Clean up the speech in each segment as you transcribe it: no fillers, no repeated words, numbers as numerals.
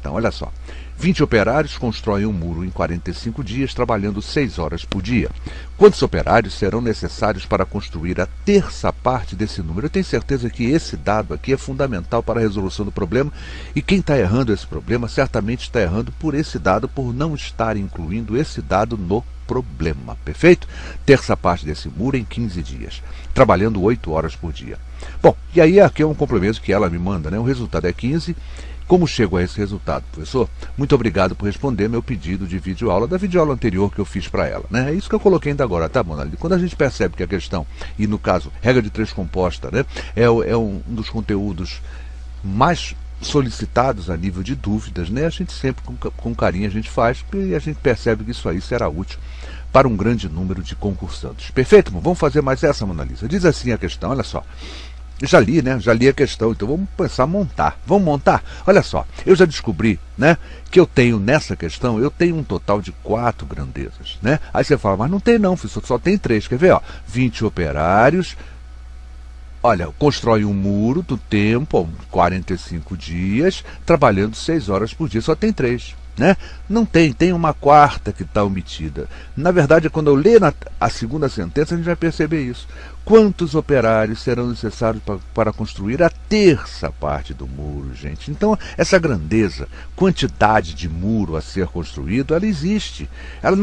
questão, olha só. 20 operários constroem um muro em 45 dias, trabalhando 6 horas por dia. Quantos operários serão necessários para construir a terça parte desse número? Eu tenho certeza que esse dado aqui é fundamental para a resolução do problema, e quem está errando esse problema certamente está errando por esse dado, por não estar incluindo esse dado no problema, perfeito? Terça parte desse muro em 15 dias, trabalhando 8 horas por dia. Bom, e aí aqui é um complemento que ela me manda, né? O resultado é 15. Como chego a esse resultado, professor? Muito obrigado por responder meu pedido de videoaula, da videoaula anterior que eu fiz para ela, né? É isso que eu coloquei ainda agora, tá bom? Quando a gente percebe que a questão, e no caso, regra de 3 composta, né? É um dos conteúdos mais solicitados a nível de dúvidas, né? A gente sempre com carinho a gente faz, porque a gente percebe que isso aí será útil para um grande número de concursantes. Perfeito? Vamos fazer mais essa, Mona Lisa. Diz assim a questão, olha só. Já li, né? Já li a questão, então vamos pensar em montar. Vamos montar? Olha só, eu já descobri, né, que eu tenho nessa questão, eu tenho um total de 4 grandezas, né? Aí você fala, mas não tem não, professor, só tem 3. Quer ver, ó? 20 operários, olha, constrói um muro do tempo, 45 dias, trabalhando 6 horas por dia, só tem 3. Né? Não tem uma quarta que está omitida. Na verdade, quando eu ler a segunda sentença, a gente vai perceber isso. Quantos operários serão necessários para construir a terça parte do muro, gente? Então, essa grandeza, quantidade de muro a ser construído, ela existe. Ela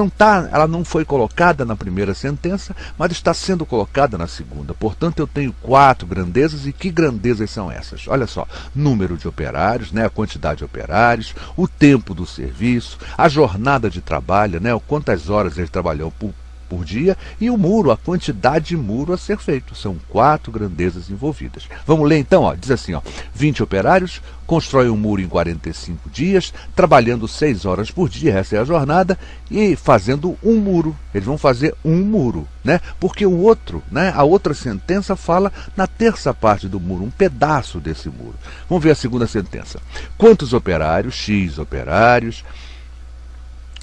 não foi colocada na primeira sentença, mas está sendo colocada na segunda. Portanto, eu tenho 4 grandezas, e que grandezas são essas? Olha só, número de operários, né, a quantidade de operários, o tempo do serviço, a jornada de trabalho, né, quantas horas eles trabalham por dia, e o muro, a quantidade de muro a ser feito. São 4 grandezas envolvidas. Vamos ler então, ó. Diz assim, ó, 20 operários constroem um muro em 45 dias, trabalhando 6 horas por dia, essa é a jornada, e fazendo um muro. Eles vão fazer um muro, né? Porque o outro, né, a outra sentença fala na terça parte do muro, um pedaço desse muro. Vamos ver a segunda sentença. Quantos operários, X operários,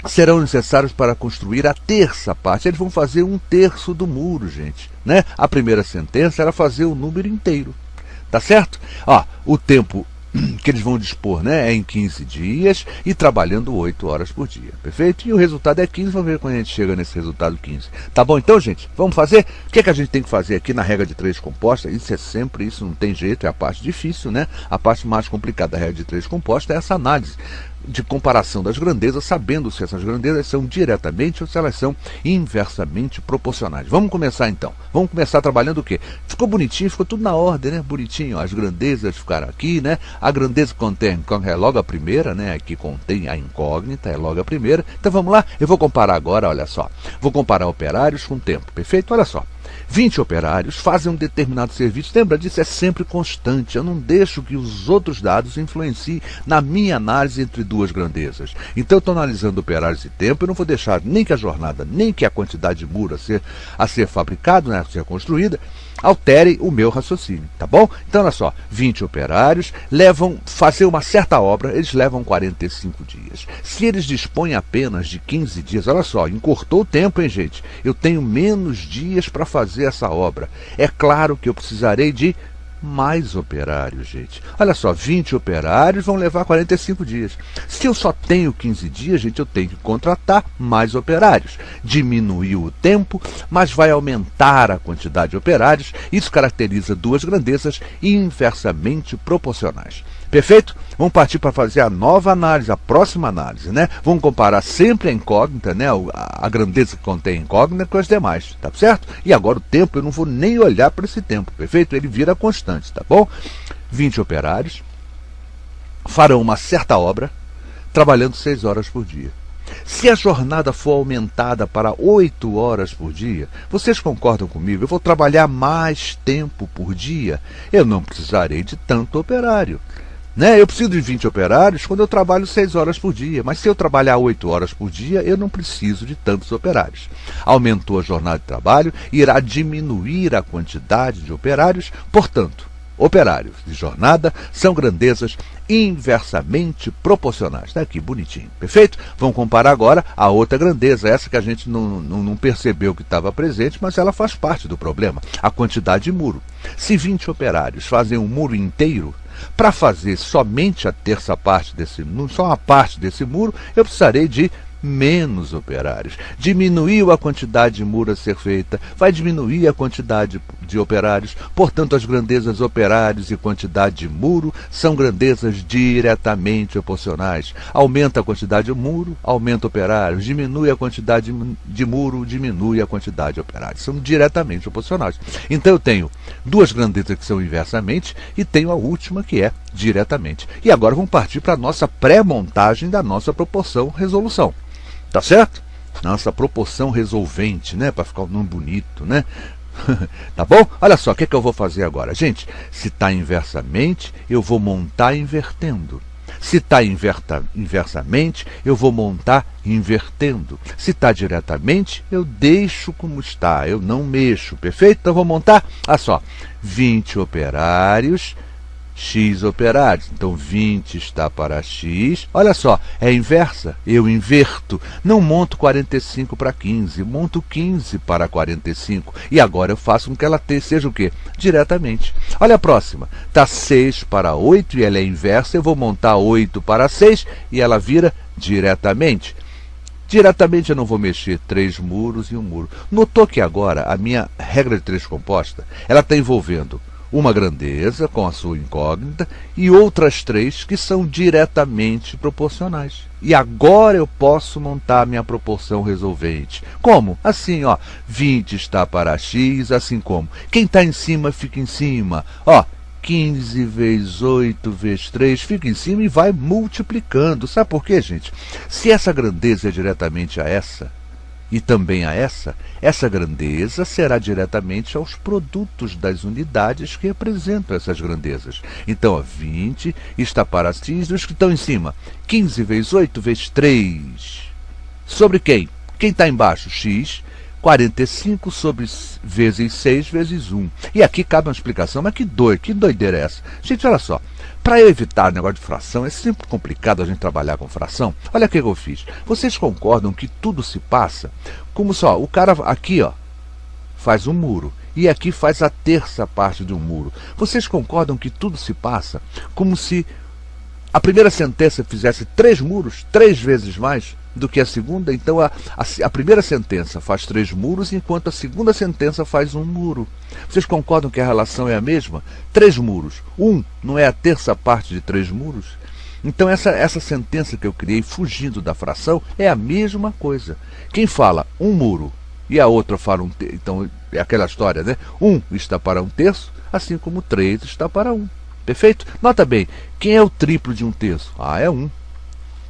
serão necessários para construir a terça parte? Eles vão fazer 1/3 do muro, gente, né? A primeira sentença era fazer o número inteiro, tá certo? Ó, o tempo que eles vão dispor, né, é em 15 dias e trabalhando 8 horas por dia, perfeito? E o resultado é 15, vamos ver quando a gente chega nesse resultado 15. Tá bom então, gente? Vamos fazer? O que é que a gente tem que fazer aqui na regra de 3 composta? Isso é sempre, isso não tem jeito, é a parte difícil, né? A parte mais complicada da regra de 3 composta é essa análise de comparação das grandezas, sabendo se essas grandezas são diretamente ou se elas são inversamente proporcionais. Vamos começar então. Vamos começar trabalhando o quê? Ficou bonitinho, ficou tudo na ordem, né? Bonitinho, as grandezas ficaram aqui, né? A grandeza que contém é logo a primeira, né? Aqui contém a incógnita, é logo a primeira. Então vamos lá, eu vou comparar agora, olha só. Vou comparar operários com tempo, perfeito? Olha só. 20 operários fazem um determinado serviço. Lembra disso? É sempre constante. Eu não deixo que os outros dados influenciem na minha análise entre 2 grandezas. Então eu estou analisando operários e tempo. Eu não vou deixar nem que a jornada, nem que a quantidade de muro a ser fabricado, né, a ser construída, altere o meu raciocínio, tá bom? Então olha só, 20 operários fazer uma certa obra, eles levam 45 dias. Se eles dispõem apenas de 15 dias, olha só, encurtou o tempo, hein, gente? Eu tenho menos dias para fazer essa obra. É claro que eu precisarei de mais operários, gente. Olha só, 20 operários vão levar 45 dias. Se eu só tenho 15 dias, gente, eu tenho que contratar mais operários. Diminuiu o tempo, mas vai aumentar a quantidade de operários. Isso caracteriza 2 grandezas inversamente proporcionais. Perfeito? Vamos partir para fazer a nova análise, a próxima análise, né? Vamos comparar sempre a incógnita, né? A grandeza que contém a incógnita com as demais, tá certo? E agora o tempo, eu não vou nem olhar para esse tempo, perfeito? Ele vira constante, tá bom? 20 operários farão uma certa obra, trabalhando 6 horas por dia. Se a jornada for aumentada para 8 horas por dia, vocês concordam comigo? Eu vou trabalhar mais tempo por dia, eu não precisarei de tanto operário. Né? Eu preciso de 20 operários quando eu trabalho 6 horas por dia, mas se eu trabalhar 8 horas por dia, eu não preciso de tantos operários. Aumentou a jornada de trabalho, irá diminuir a quantidade de operários, portanto, operários de jornada são grandezas inversamente proporcionais. Está aqui, bonitinho, perfeito? Vamos comparar agora a outra grandeza, essa que a gente não percebeu que estava presente, mas ela faz parte do problema, a quantidade de muro. Se 20 operários fazem um muro inteiro, Para fazer somente a terça parte desse muro, só uma parte desse muro, eu precisarei de menos operários. Diminuiu a quantidade de muro a ser feita, vai diminuir a quantidade de operários, portanto as grandezas operários e quantidade de muro são grandezas diretamente proporcionais. Aumenta a quantidade de muro, aumenta operários, diminui a quantidade de muro, diminui a quantidade de operários. São diretamente proporcionais. Então eu tenho duas grandezas que são inversamente e tenho a última que é diretamente. E agora vamos partir para a nossa pré-montagem da nossa proporção resolução. Tá certo? Nossa proporção resolvente, né? Para ficar um nome bonito, né? Tá bom? Olha só, o que eu vou fazer agora? Gente, se está inversamente, eu vou montar invertendo. Se está inversamente, eu vou montar invertendo. Se está diretamente, eu deixo como está, eu não mexo. Perfeito? Então, vou montar, olha só, 20 operários, X operários. Então 20 está para X. Olha só, é inversa. Eu inverto. Não monto 45 para 15. Monto 15 para 45. E agora eu faço com que ela seja o quê? Diretamente. Olha a próxima. Está 6 para 8 e ela é inversa. Eu vou montar 8 para 6 e ela vira diretamente. Diretamente eu não vou mexer 3 muros e um muro. Notou que agora a minha regra de 3 composta, ela está envolvendo uma grandeza com a sua incógnita e outras 3 que são diretamente proporcionais. E agora eu posso montar minha proporção resolvente. Como? Assim, ó, 20 está para X, assim como. Quem está em cima fica em cima. Ó, 15 vezes 8 vezes 3 fica em cima e vai multiplicando. Sabe por quê, gente? Se essa grandeza é diretamente a essa, e também a essa grandeza será diretamente aos produtos das unidades que representam essas grandezas. Então, ó, 20 está para X, os que estão em cima. 15 vezes 8 vezes 3. Sobre quem? Quem está embaixo? X. 45 sobre vezes 6 vezes 1. E aqui cabe uma explicação, mas que doideira é essa? Gente, olha só. Para evitar o negócio de fração, é sempre complicado a gente trabalhar com fração. Olha o que eu fiz. Vocês concordam que tudo se passa como só, o cara aqui, ó, faz um muro e aqui faz a terça parte de um muro. Vocês concordam que tudo se passa como se a primeira sentença fizesse 3 muros, 3 vezes mais do que a segunda? Então a primeira sentença faz 3 muros, enquanto a segunda sentença faz um muro. Vocês concordam que a relação é a mesma? 3 muros. 1 não é a terça parte de 3 muros? Então essa sentença que eu criei, fugindo da fração, é a mesma coisa. Quem fala um muro e a outra fala um terço, então é aquela história, né? 1 está para um terço, assim como 3 está para 1. Perfeito? Nota bem, quem é o triplo de um terço? Ah, é 1.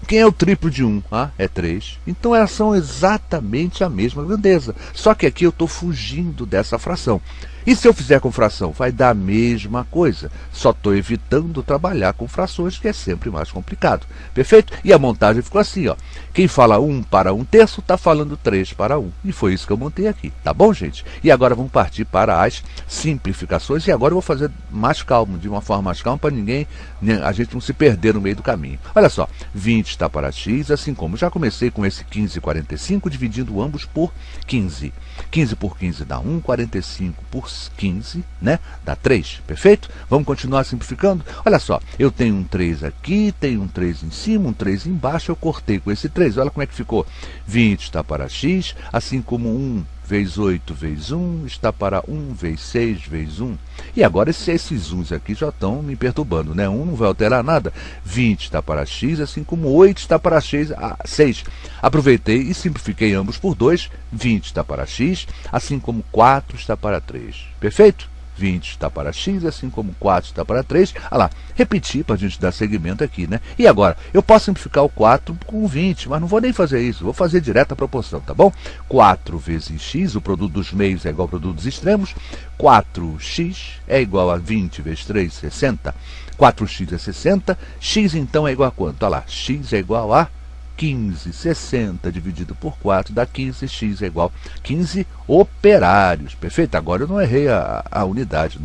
Quem é o triplo de 1? Ah, é 3. Então elas são exatamente a mesma grandeza. Só que aqui eu estou fugindo dessa fração. E se eu fizer com fração? Vai dar a mesma coisa. Só estou evitando trabalhar com frações, que é sempre mais complicado. Perfeito? E a montagem ficou assim, ó. Quem fala 1 para 1 terço está falando 3 para 1. E foi isso que eu montei aqui. Tá bom, gente? E agora vamos partir para as simplificações. E agora eu vou fazer mais calmo, de uma forma mais calma, para a gente não se perder no meio do caminho. Olha só, 20 está para X, assim como já comecei com esse 15,45, dividindo ambos por 15. 15 por 15 dá 1, 45 por 15, né? Dá 3, perfeito? Vamos continuar simplificando? Olha só, eu tenho um 3 aqui, tenho um 3 em cima, um 3 embaixo, eu cortei com esse 3. Olha como é que ficou. 20 está para X, assim como 1 vezes 8 vezes 1 está para 1 vezes 6 vezes 1. E agora esses 1s aqui já estão me perturbando, né? 1 não vai alterar nada. 20 está para X, assim como 8 está para 6. Aproveitei e simplifiquei ambos por 2. 20 está para X, assim como 4 está para 3. Perfeito? 20 está para X, assim como 4 está para 3. Olha lá, repetir para a gente dar seguimento aqui, né? E agora, eu posso simplificar o 4 com 20, mas não vou nem fazer isso, vou fazer direto a proporção, tá bom? 4 vezes x, o produto dos meios é igual ao produto dos extremos. 4x é igual a 20 vezes 3, 60. 4x é 60, x então é igual a quanto? Olha lá, x é igual a 15, 60 dividido por 4 dá 15, x é igual a 15 operários. Perfeito? Agora eu não errei a unidade.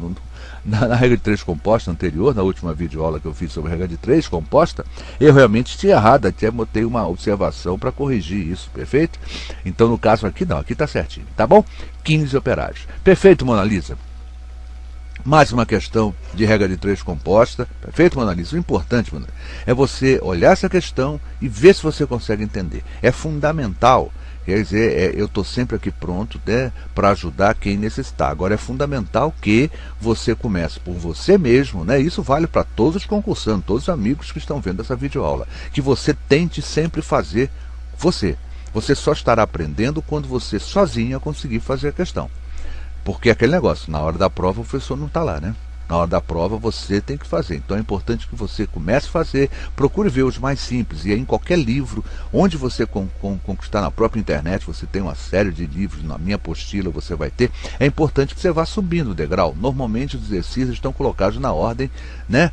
Na regra de 3 composta anterior, na última videoaula que eu fiz sobre a regra de 3 composta, eu realmente tinha errado, até botei uma observação para corrigir isso, perfeito? Então no caso aqui não, aqui está certinho, tá bom? 15 operários. Perfeito, Mona Lisa? Mais uma questão de regra de 3 composta. Perfeito, Mona Lisa? O importante, Mona Lisa, é você olhar essa questão e ver se você consegue entender. É fundamental. Quer dizer, eu estou sempre aqui pronto, né, para ajudar quem necessitar. Agora, é fundamental que você comece por você mesmo, né? Isso vale para todos os concursantes, todos os amigos que estão vendo essa videoaula. Que você tente sempre fazer você. Você só estará aprendendo quando você sozinha conseguir fazer a questão. Porque é aquele negócio, na hora da prova o professor não está lá, né? Na hora da prova você tem que fazer. Então é importante que você comece a fazer, procure ver os mais simples. E aí, em qualquer livro, onde você conquistar na própria internet, você tem uma série de livros, na minha apostila você vai ter. É importante que você vá subindo o degrau. Normalmente os exercícios estão colocados na ordem, né,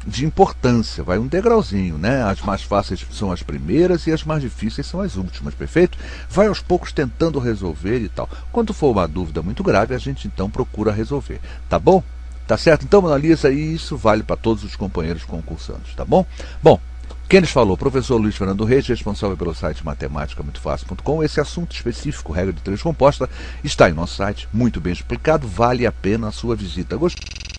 de importância, vai um degrauzinho, né? As mais fáceis são as primeiras e as mais difíceis são as últimas, perfeito? Vai aos poucos tentando resolver e tal. Quando for uma dúvida muito grave, a gente então procura resolver, tá bom? Tá certo? Então, Mona Lisa, isso vale para todos os companheiros concursantes, tá bom? Bom, quem lhes falou? Professor Luiz Fernando Reis, responsável pelo site matemática-muito-fácil.com. Esse assunto específico, regra de 3 composta, está em nosso site, muito bem explicado, vale a pena a sua visita. Gostou?